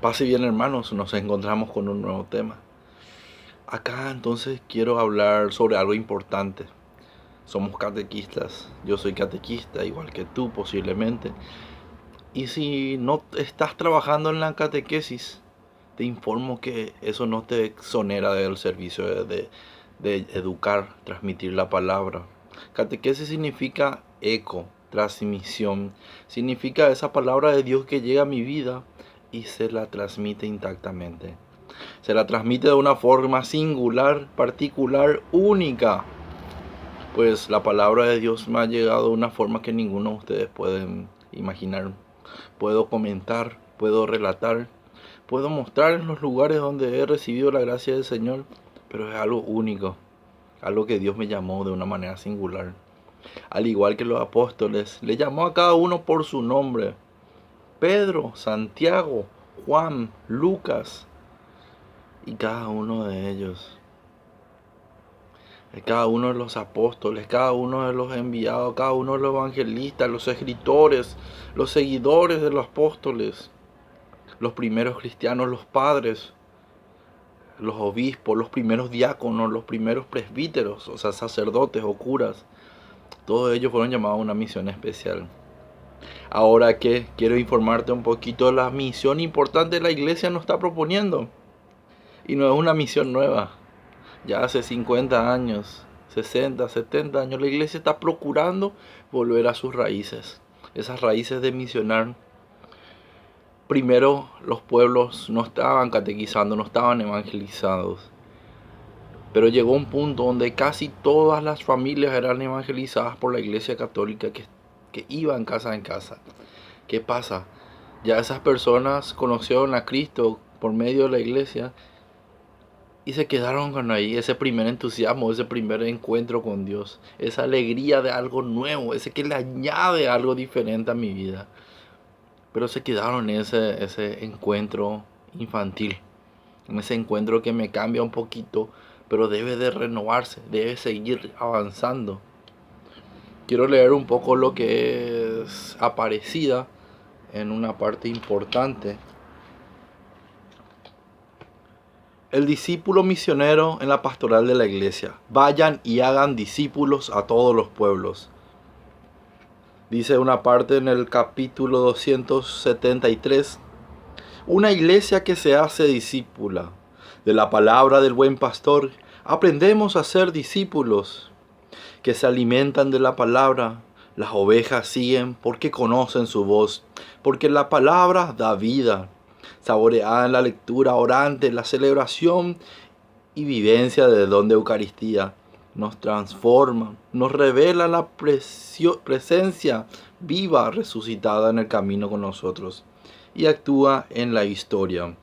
Pase bien, hermanos, nos encontramos con un nuevo tema. Acá entonces quiero hablar sobre algo importante. Somos catequistas, yo soy catequista igual que tú posiblemente. Y si no estás trabajando en la catequesis, te informo que eso no te exonera del servicio de educar, transmitir la palabra. Catequesis significa eco, transmisión. Significa esa palabra de Dios que llega a mi vida y se la transmite intactamente. Se la transmite de una forma singular, particular, única. Pues la palabra de Dios me ha llegado de una forma que ninguno de ustedes pueden imaginar. Puedo comentar, puedo relatar, puedo mostrar en los lugares donde he recibido la gracia del Señor, pero es algo único, algo que Dios me llamó de una manera singular. Al igual que los apóstoles, le llamó a cada uno por su nombre. Pedro, Santiago, Juan, Lucas y cada uno de ellos. Cada uno de los apóstoles, cada uno de los enviados, cada uno de los evangelistas, los escritores, los seguidores de los apóstoles, los primeros cristianos, los padres, los obispos, los primeros diáconos, los primeros presbíteros, o sea, sacerdotes o curas, todos ellos fueron llamados a una misión especial. Ahora que quiero informarte un poquito de la misión importante que la iglesia nos está proponiendo. Y no es una misión nueva. Ya hace 50 años, 60, 70 años, la iglesia está procurando volver a sus raíces. Esas raíces de misionar. Primero los pueblos no estaban catequizando, no estaban evangelizados. Pero llegó un punto donde casi todas las familias eran evangelizadas por la iglesia católica que iban casa en casa. ¿Qué pasa? Ya esas personas conocieron a Cristo por medio de la iglesia y se quedaron con ahí ese primer entusiasmo, ese primer encuentro con Dios, esa alegría de algo nuevo, ese que le añade algo diferente a mi vida. Pero se quedaron en ese encuentro infantil, en ese encuentro que me cambia un poquito, pero debe de renovarse, debe seguir avanzando. Quiero leer un poco lo que es Aparecida en una parte importante. El discípulo misionero en la pastoral de la iglesia. Vayan y hagan discípulos a todos los pueblos. Dice una parte en el capítulo 273. Una iglesia que se hace discípula. De la palabra del buen pastor aprendemos a ser discípulos que se alimentan de la palabra. Las ovejas siguen porque conocen su voz, porque la palabra da vida. Saboreada en la lectura orante, la celebración y vivencia del don de Eucaristía, nos transforma, nos revela la presencia viva resucitada en el camino con nosotros y actúa en la historia.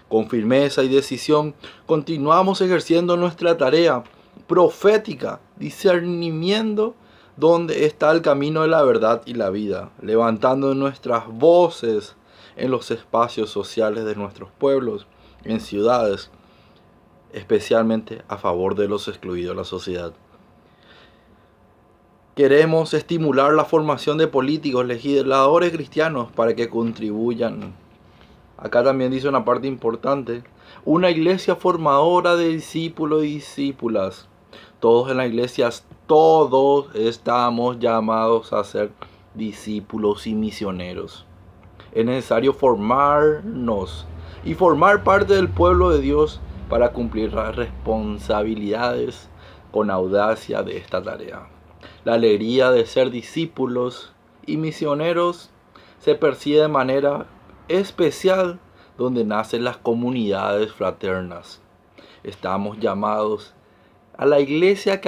Con firmeza y decisión continuamos ejerciendo nuestra tarea profética, discerniendo dónde está el camino de la verdad y la vida, levantando nuestras voces en los espacios sociales de nuestros pueblos, en ciudades, especialmente a favor de los excluidos de la sociedad. Queremos estimular la formación de políticos, legisladores cristianos para que contribuyan. Acá también dice una parte importante, una iglesia formadora de discípulos y discípulas. Todos en la iglesia, todos estamos llamados a ser discípulos y misioneros. Es necesario formarnos y formar parte del pueblo de Dios para cumplir las responsabilidades con audacia de esta tarea. La alegría de ser discípulos y misioneros se percibe de manera especial donde nacen las comunidades fraternas. Estamos llamados a la iglesia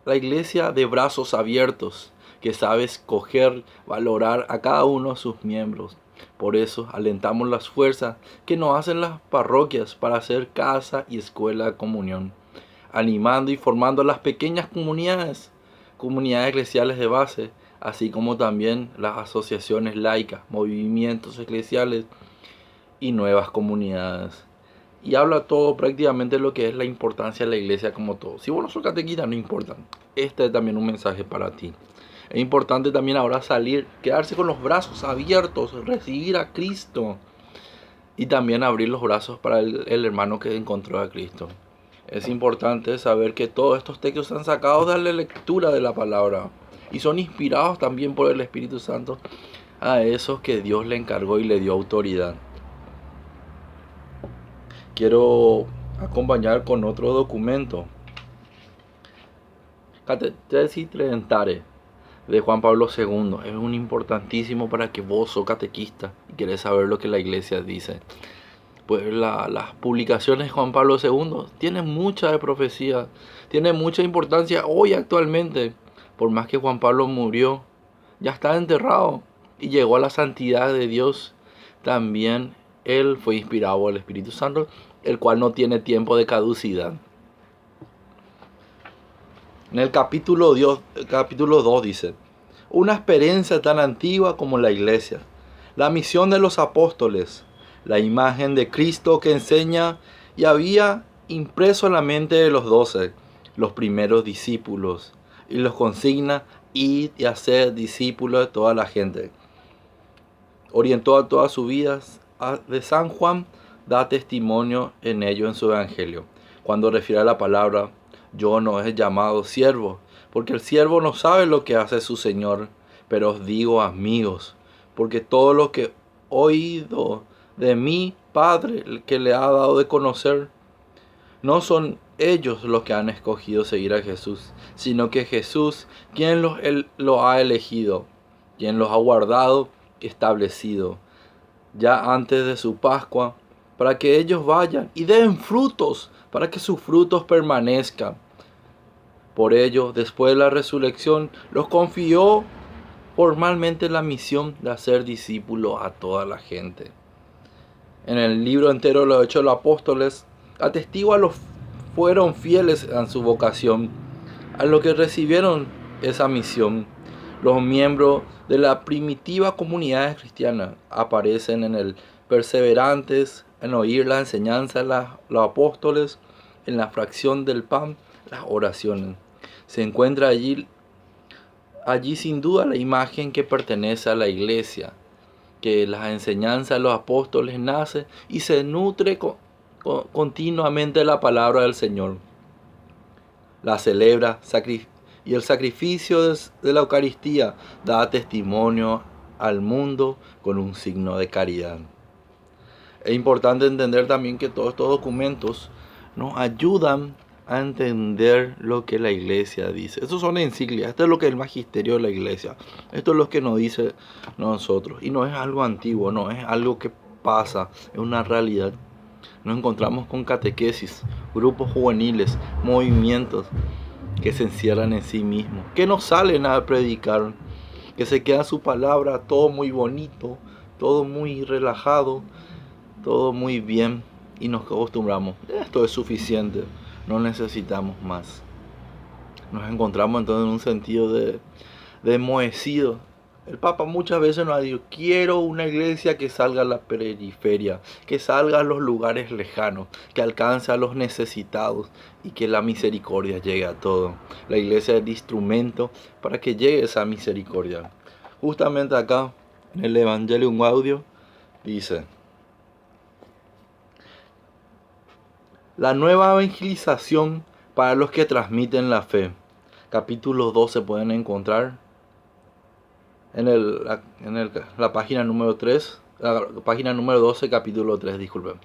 la iglesia de brazos abiertos, que sabe escoger, valorar a cada uno de sus miembros. Por eso alentamos las fuerzas que nos hacen las parroquias para hacer casa y escuela de comunión, animando y formando las pequeñas comunidades eclesiales de base, así como también las asociaciones laicas, movimientos eclesiales y nuevas comunidades. Y habla todo prácticamente lo que es la importancia de la iglesia como todo. Si vos no sos catequista, no importa. Este es también un mensaje para ti. Es importante también ahora salir, quedarse con los brazos abiertos, recibir a Cristo y también abrir los brazos para el hermano que encontró a Cristo. Es importante saber que todos estos textos están sacados de la lectura de la palabra y son inspirados también por el Espíritu Santo a esos que Dios le encargó y le dio autoridad. Quiero acompañar con otro documento. Catequesis Tridentare de Juan Pablo II. Es un importantísimo para que vos sos catequista y querés saber lo que la iglesia dice. Pues las publicaciones de Juan Pablo II tienen mucha de profecía, tienen mucha importancia hoy actualmente. Por más que Juan Pablo murió, ya está enterrado y llegó a la santidad de Dios. También él fue inspirado por el Espíritu Santo, el cual no tiene tiempo de caducidad. En el capítulo 2 dice: una experiencia tan antigua como la iglesia, la misión de los apóstoles, la imagen de Cristo que enseña y había impreso en la mente de los 12, los primeros discípulos, y los consigna: id y hacer discípulos de toda la gente. Orientó a todas sus vidas de San Juan, da testimonio en ello en su evangelio. Cuando refiere a la palabra, yo no he llamado siervo, porque el siervo no sabe lo que hace su señor, pero os digo amigos, porque todo lo que he oído de mi Padre, el que le ha dado de conocer, no son ellos los que han escogido seguir a Jesús, sino que Jesús, quien lo ha elegido, quien los ha guardado y establecido, ya antes de su Pascua, para que ellos vayan y den frutos, para que sus frutos permanezcan. Por ello, después de la resurrección, los confió formalmente la misión de hacer discípulos a toda la gente. En el libro entero de los Hechos de los Apóstoles, atestigua a los fueron fieles en su vocación, a los que recibieron esa misión. Los miembros de la primitiva comunidad cristiana aparecen en el perseverantes en oír la enseñanza de los apóstoles, en la fracción del pan, las oraciones. Se encuentra allí sin duda la imagen que pertenece a la iglesia, que las enseñanzas de los apóstoles nace y se nutre continuamente de la palabra del Señor. La celebra y el sacrificio de la Eucaristía da testimonio al mundo con un signo de caridad. Es importante entender también que todos estos documentos nos ayudan a entender lo que la iglesia dice. Estos son encíclicas, esto es lo que es el magisterio de la iglesia. Esto es lo que nos dice nosotros. Y no es algo antiguo, no es algo que pasa, es una realidad. Nos encontramos con catequesis, grupos juveniles, movimientos que se encierran en sí mismos, que no salen a predicar, que se queda su palabra todo muy bonito, todo muy relajado, todo muy bien, y nos acostumbramos. Esto es suficiente, no necesitamos más. Nos encontramos entonces en un sentido de enmohecido. El Papa muchas veces nos ha dicho: quiero una iglesia que salga a la periferia, que salga a los lugares lejanos, que alcance a los necesitados y que la misericordia llegue a todos. La iglesia es el instrumento para que llegue esa misericordia. Justamente acá, en el Evangelium Gaudium, dice: la nueva evangelización para los que transmiten la fe. Capítulo 2 se pueden encontrar en la página número 3, la página número 12, capítulo 3, disculpen.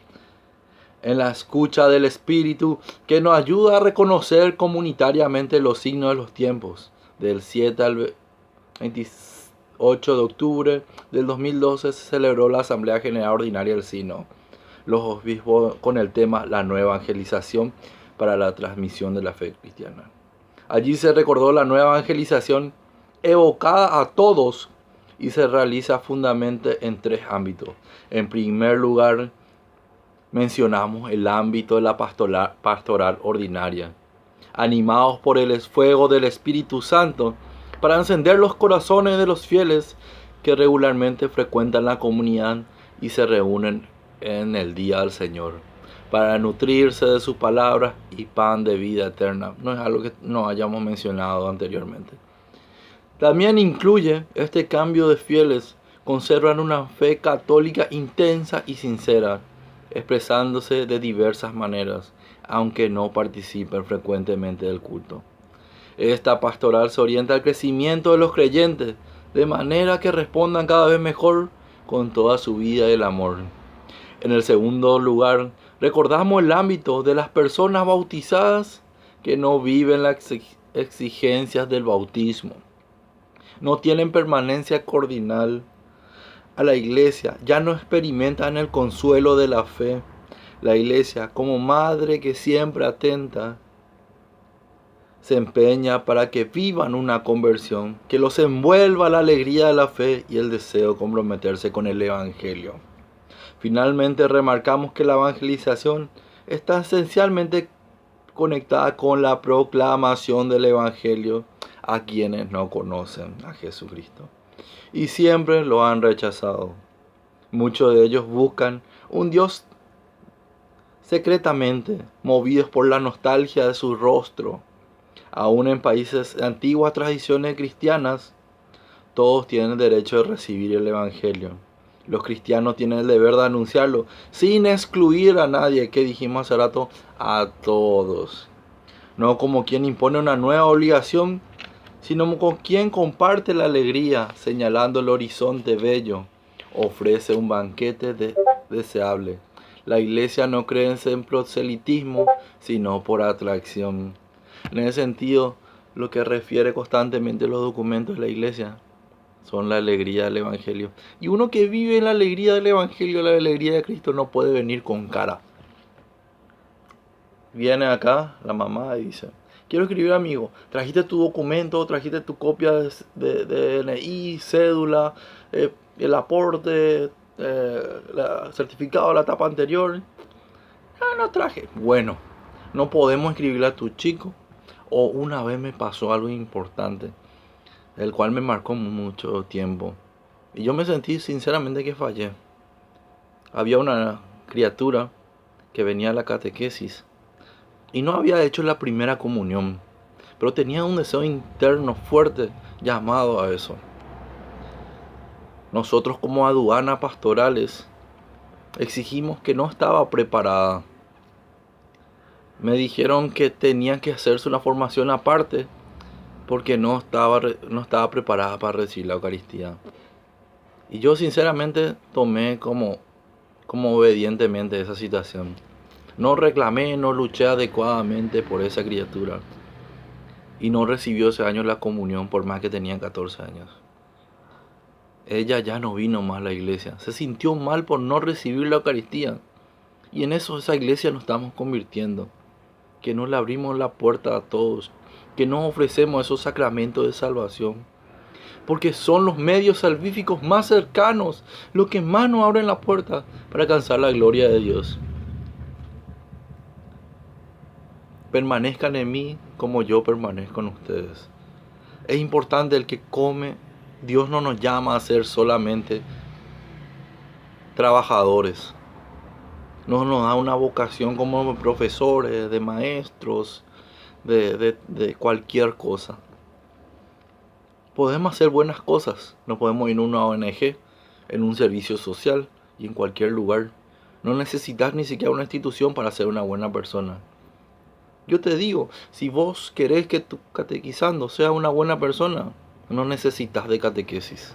En la escucha del Espíritu, que nos ayuda a reconocer comunitariamente los signos de los tiempos. Del 7 al 28 de octubre del 2012 se celebró la Asamblea General Ordinaria del Sínodo. Los obispos con el tema la nueva evangelización para la transmisión de la fe cristiana. Allí se recordó la nueva evangelización evocada a todos y se realiza fundamentalmente en 3 ámbitos. En primer lugar, mencionamos el ámbito de la pastoral ordinaria, animados por el fuego del Espíritu Santo para encender los corazones de los fieles que regularmente frecuentan la comunidad y se reúnen en el día del Señor para nutrirse de sus palabras y pan de vida eterna. No es algo que no hayamos mencionado anteriormente. También incluye este cambio de fieles, conservan una fe católica intensa y sincera, expresándose de diversas maneras, aunque no participen frecuentemente del culto. Esta pastoral se orienta al crecimiento de los creyentes, de manera que respondan cada vez mejor con toda su vida el amor. En el segundo lugar, recordamos el ámbito de las personas bautizadas que no viven las exigencias del bautismo. No tienen permanencia cordinal a la iglesia, ya no experimentan el consuelo de la fe. La iglesia, como madre que siempre atenta, se empeña para que vivan una conversión, que los envuelva la alegría de la fe y el deseo de comprometerse con el Evangelio. Finalmente, remarcamos que la evangelización está esencialmente conectada con la proclamación del Evangelio a quienes no conocen a Jesucristo y siempre lo han rechazado. Muchos de ellos buscan un Dios secretamente, movidos por la nostalgia de su rostro. Aún en países de antiguas tradiciones cristianas, todos tienen derecho de recibir el Evangelio. Los cristianos tienen el deber de anunciarlo sin excluir a nadie, que dijimos hace rato, a todos. No como quien impone una nueva obligación, sino con quien comparte la alegría, señalando el horizonte bello, ofrece un banquete deseable. La iglesia no cree en proselitismo, sino por atracción. En ese sentido, lo que refiere constantemente los documentos de la iglesia son la alegría del Evangelio. Y uno que vive en la alegría del Evangelio, la alegría de Cristo, no puede venir con cara. Viene acá la mamá y dice: quiero escribir, amigo, trajiste tu documento, trajiste tu copia de DNI, cédula, el aporte, certificado de la etapa anterior. No traje. Bueno, no podemos escribirle a tu chico. O una vez me pasó algo importante, el cual me marcó mucho tiempo. Y yo me sentí sinceramente que fallé. Había una criatura que venía a la catequesis y no había hecho la primera comunión, pero tenía un deseo interno fuerte llamado a eso. Nosotros como aduanas pastorales exigimos que no estaba preparada. Me dijeron que tenía que hacerse una formación aparte porque no estaba preparada para recibir la Eucaristía. Y yo sinceramente tomé como obedientemente esa situación. No reclamé, no luché adecuadamente por esa criatura. Y no recibió ese año la comunión por más que tenía 14 años. Ella ya no vino más a la iglesia. Se sintió mal por no recibir la Eucaristía. Y en eso esa iglesia nos estamos convirtiendo. Que no le abrimos la puerta a todos. Que no ofrecemos esos sacramentos de salvación. Porque son los medios salvíficos más cercanos, los que más nos abren la puerta para alcanzar la gloria de Dios. Permanezcan en mí como yo permanezco en ustedes. Es importante el que come. Dios no nos llama a ser solamente trabajadores. No nos da una vocación como profesores, de maestros, de cualquier cosa. Podemos hacer buenas cosas. No podemos ir en una ONG, en un servicio social y en cualquier lugar. No necesitas ni siquiera una institución para ser una buena persona. Yo te digo, si vos querés que tu catequizando sea una buena persona, no necesitas de catequesis.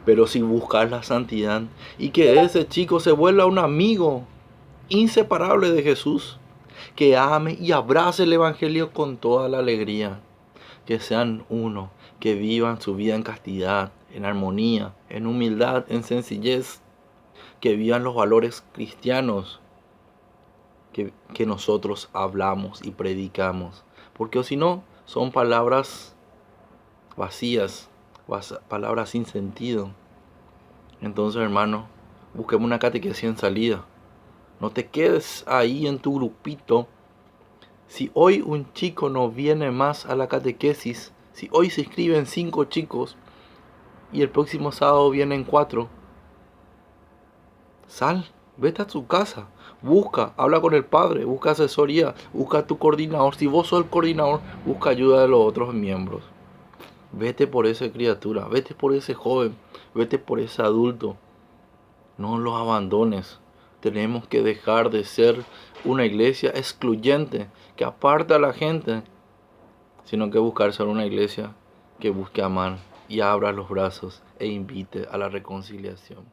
Pero si buscas la santidad y que ese chico se vuelva un amigo inseparable de Jesús, que ame y abrace el Evangelio con toda la alegría, que sean uno, que vivan su vida en castidad, en armonía, en humildad, en sencillez, que vivan los valores cristianos que nosotros hablamos y predicamos. Porque si no, son palabras vacías, palabras sin sentido. Entonces, hermano, busquemos una catequesis en salida. No te quedes ahí en tu grupito. Si hoy un chico no viene más a la catequesis, si hoy se inscriben 5 chicos y el próximo sábado vienen 4, sal, vete a tu casa, busca, habla con el padre, busca asesoría, busca a tu coordinador. Si vos sos el coordinador, busca ayuda de los otros miembros. Vete por esa criatura, vete por ese joven, vete por ese adulto. No los abandones. Tenemos que dejar de ser una iglesia excluyente que aparta a la gente, sino que buscar ser una iglesia que busque amar y abra los brazos e invite a la reconciliación.